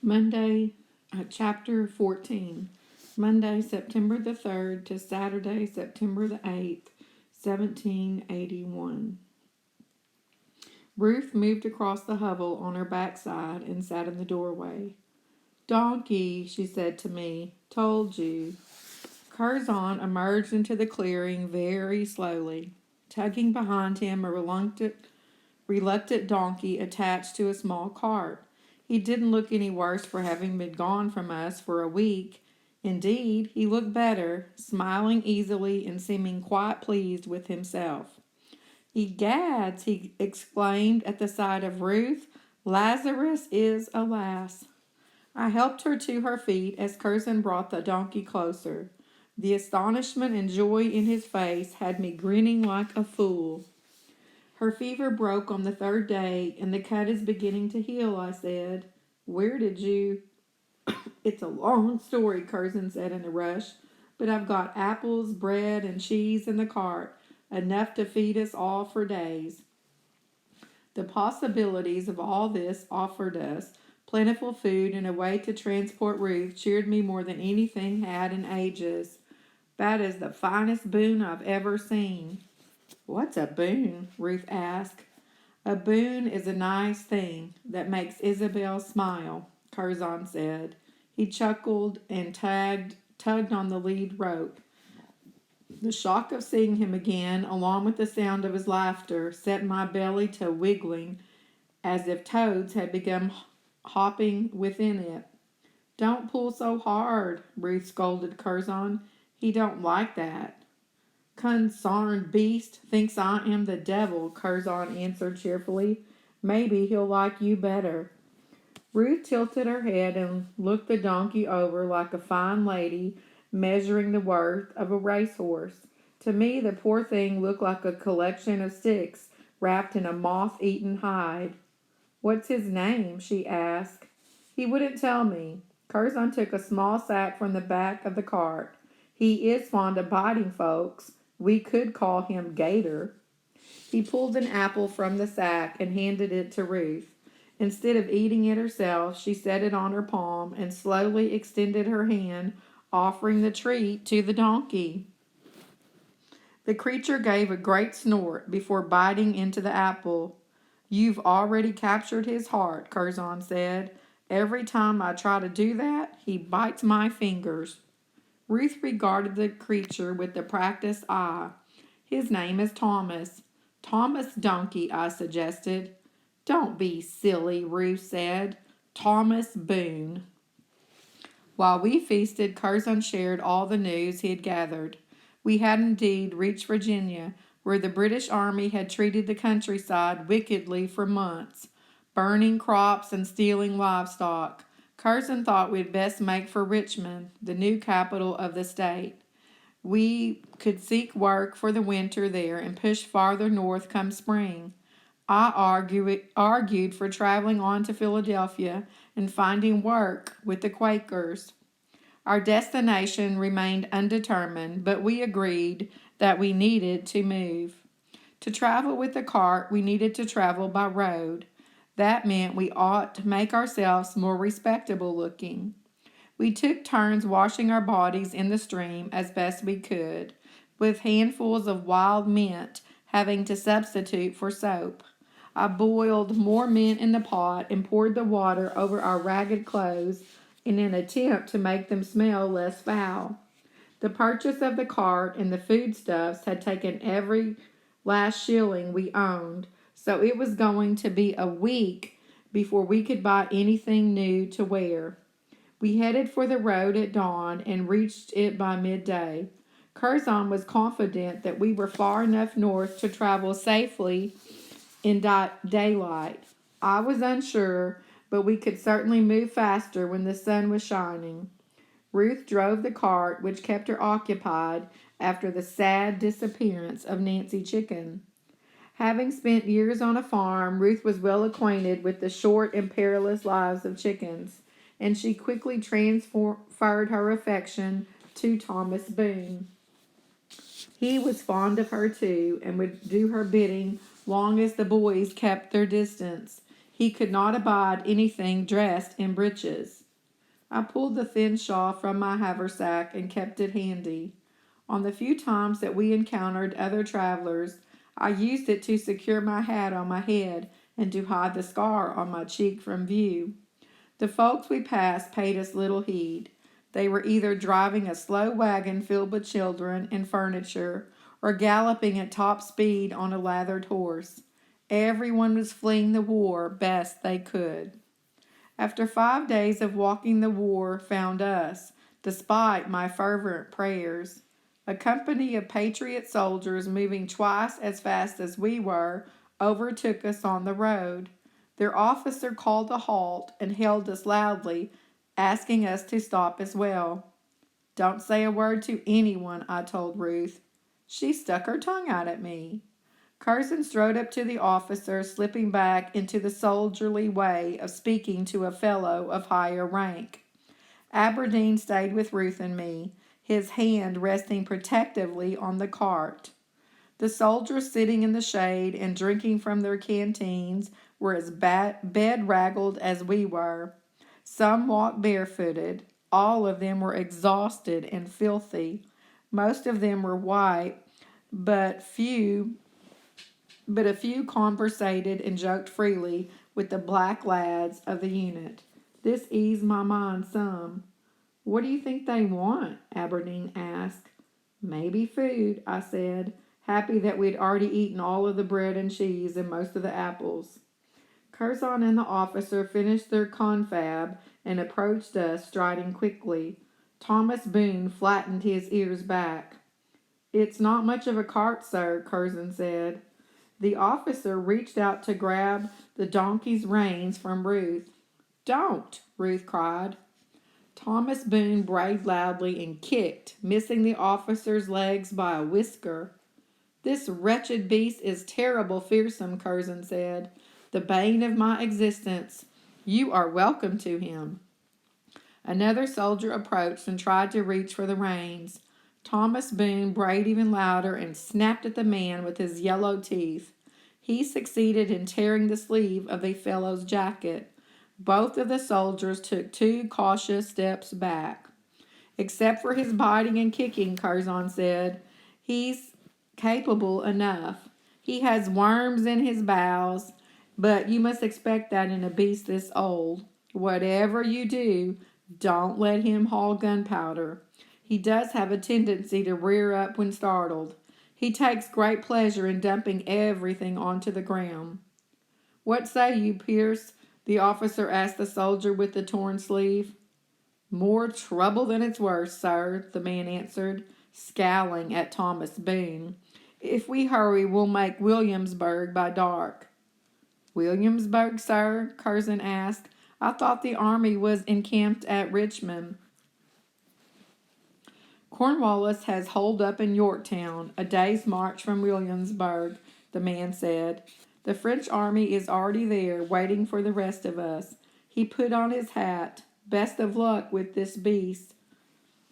Monday, chapter 14. Monday, September the 3rd to Saturday, September the 8th, 1781. Ruth moved across the hovel on her backside and sat in the doorway. Donkey, she said to me, told you. Curzon emerged into the clearing very slowly, tugging behind him a reluctant donkey attached to a small cart. He didn't look any worse for having been gone from us for a week. Indeed, he looked better, smiling easily and seeming quite pleased with himself. Egads, he exclaimed at the sight of Ruth, Lazarus is alas. I helped her to her feet as Curzon brought the donkey closer. The astonishment and joy in his face had me grinning like a fool. Her fever broke on the third day, and the cut is beginning to heal, I said. Where did you... It's a long story, Curzon said in a rush, but I've got apples, bread, and cheese in the cart, enough to feed us all for days. The possibilities of all this offered us, plentiful food and a way to transport Ruth, cheered me more than anything had in ages. That is the finest boon I've ever seen. What's a boon? Ruth asked. A boon is a nice thing that makes Isabel smile, Curzon said. He chuckled and tugged on the lead rope. The shock of seeing him again, along with the sound of his laughter, set my belly to wiggling as if toads had begun hopping within it. Don't pull so hard, Ruth scolded Curzon. He don't like that. Consarned beast thinks I am the devil, Curzon answered cheerfully. Maybe he'll like you better. Ruth tilted her head and looked the donkey over like a fine lady measuring the worth of a racehorse. To me, the poor thing looked like a collection of sticks wrapped in a moth-eaten hide. What's his name? She asked. He wouldn't tell me. Curzon took a small sack from the back of the cart. He is fond of biting folks. We could call him Gator. He pulled an apple from the sack and handed it to Ruth. Instead of eating it herself, she set it on her palm and slowly extended her hand, offering the treat to the donkey. The creature gave a great snort before biting into the apple. You've already captured his heart, Curzon said. Every time I try to do that, he bites my fingers. Ruth regarded the creature with a practiced eye. His name is Thomas. Thomas Donkey, I suggested. Don't be silly, Ruth said. Thomas Boone. While we feasted, Curzon shared all the news he had gathered. We had indeed reached Virginia, where the British Army had treated the countryside wickedly for months, burning crops and stealing livestock. Curzon thought we'd best make for Richmond, the new capital of the state. We could seek work for the winter there and push farther north come spring. I argued for traveling on to Philadelphia and finding work with the Quakers. Our destination remained undetermined, but we agreed that we needed to move. To travel with the cart, we needed to travel by road. That meant we ought to make ourselves more respectable looking. We took turns washing our bodies in the stream as best we could, with handfuls of wild mint having to substitute for soap. I boiled more mint in the pot and poured the water over our ragged clothes in an attempt to make them smell less foul. The purchase of the cart and the foodstuffs had taken every last shilling we owned, so it was going to be a week before we could buy anything new to wear. We headed for the road at dawn and reached it by midday. Curzon was confident that we were far enough north to travel safely in daylight. I was unsure, but we could certainly move faster when the sun was shining. Ruth drove the cart, which kept her occupied after the sad disappearance of Nancy Chicken. Having spent years on a farm, Ruth was well acquainted with the short and perilous lives of chickens, and she quickly transferred her affection to Thomas Boone. He was fond of her too, and would do her bidding long as the boys kept their distance. He could not abide anything dressed in breeches. I pulled the thin shawl from my haversack and kept it handy. On the few times that we encountered other travelers, I used it to secure my hat on my head and to hide the scar on my cheek from view. The folks we passed paid us little heed. They were either driving a slow wagon filled with children and furniture or galloping at top speed on a lathered horse. Everyone was fleeing the war best they could. After 5 days of walking, the war found us, despite my fervent prayers. A company of patriot soldiers, moving twice as fast as we were, overtook us on the road. Their officer called a halt and hailed us loudly, asking us to stop as well. "Don't say a word to anyone," I told Ruth. She stuck her tongue out at me. Curzon strode up to the officer, slipping back into the soldierly way of speaking to a fellow of higher rank. Aberdeen stayed with Ruth and me, his hand resting protectively on the cart. The soldiers sitting in the shade and drinking from their canteens were as bedraggled as we were. Some walked barefooted. All of them were exhausted and filthy. Most of them were white, but a few conversated and joked freely with the black lads of the unit. This eased my mind some. "What do you think they want?" Aberdeen asked. "Maybe food," I said, happy that we had already eaten all of the bread and cheese and most of the apples. Curzon and the officer finished their confab and approached us, striding quickly. Thomas Boone flattened his ears back. "It's not much of a cart, sir," Curzon said. The officer reached out to grab the donkey's reins from Ruth. "Don't!" Ruth cried. Thomas Boone brayed loudly and kicked, missing the officer's legs by a whisker. "This wretched beast is terrible fearsome," Curzon said. "The bane of my existence. You are welcome to him." Another soldier approached and tried to reach for the reins. Thomas Boone brayed even louder and snapped at the man with his yellow teeth. He succeeded in tearing the sleeve of the fellow's jacket. Both of the soldiers took 2 cautious steps back. "Except for his biting and kicking," Curzon said, "he's capable enough. He has worms in his bowels, but you must expect that in a beast this old. Whatever you do, don't let him haul gunpowder. He does have a tendency to rear up when startled. He takes great pleasure in dumping everything onto the ground." "What say you, Pierce?" the officer asked the soldier with the torn sleeve. "More trouble than it's worth, sir," the man answered, scowling at Thomas Boone. "If we hurry, we'll make Williamsburg by dark." "Williamsburg, sir?" Curzon asked. "I thought the army was encamped at Richmond." "Cornwallis has holed up in Yorktown, a day's march from Williamsburg," the man said. "The French army is already there, waiting for the rest of us." He put on his hat. "Best of luck with this beast."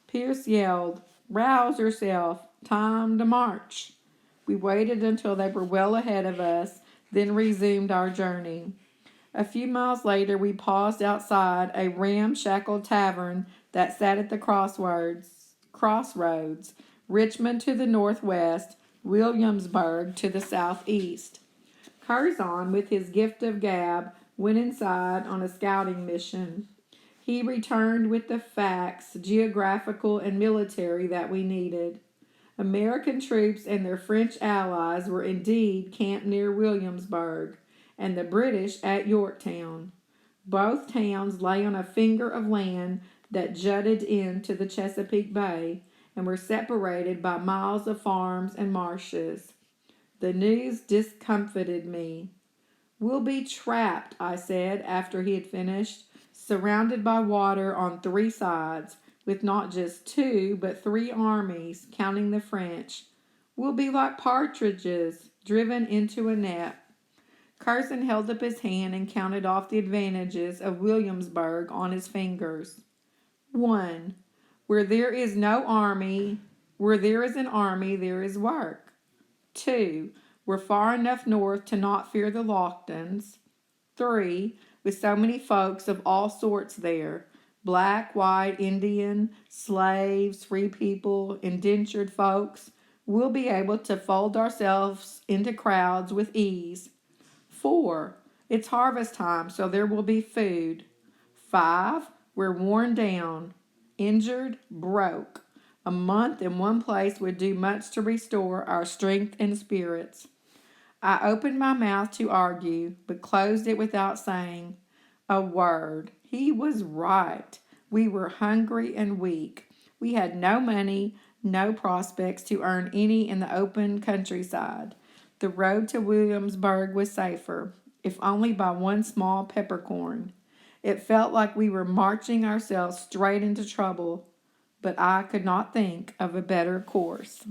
Pierce yelled, "Rouse yourself! Time to march!" We waited until they were well ahead of us, then resumed our journey. A few miles later, we paused outside a ramshackle tavern that sat at the crossroads, Richmond to the northwest, Williamsburg to the southeast. Curzon, with his gift of gab, went inside on a scouting mission. He returned with the facts, geographical and military, that we needed. American troops and their French allies were indeed camped near Williamsburg, and the British at Yorktown. Both towns lay on a finger of land that jutted into the Chesapeake Bay and were separated by miles of farms and marshes. The news discomfited me. "We'll be trapped," I said after he had finished, "surrounded by water on 3 sides, with not just 2 but 3 armies, counting the French. We'll be like partridges driven into a net." Curzon held up his hand and counted off the advantages of Williamsburg on his fingers. 1. Where there is an army, there is work. 2. We're far enough north to not fear the Locktons. 3, with so many folks of all sorts there, black, white, Indian, slaves, free people, indentured folks, we'll be able to fold ourselves into crowds with ease. 4, it's harvest time, so there will be food. 5, we're worn down, injured, broke. A month in one place would do much to restore our strength and spirits. I opened my mouth to argue, but closed it without saying a word. He was right. We were hungry and weak. We had no money, no prospects to earn any in the open countryside. The road to Williamsburg was safer, if only by one small peppercorn. It felt like we were marching ourselves straight into trouble, but I could not think of a better course.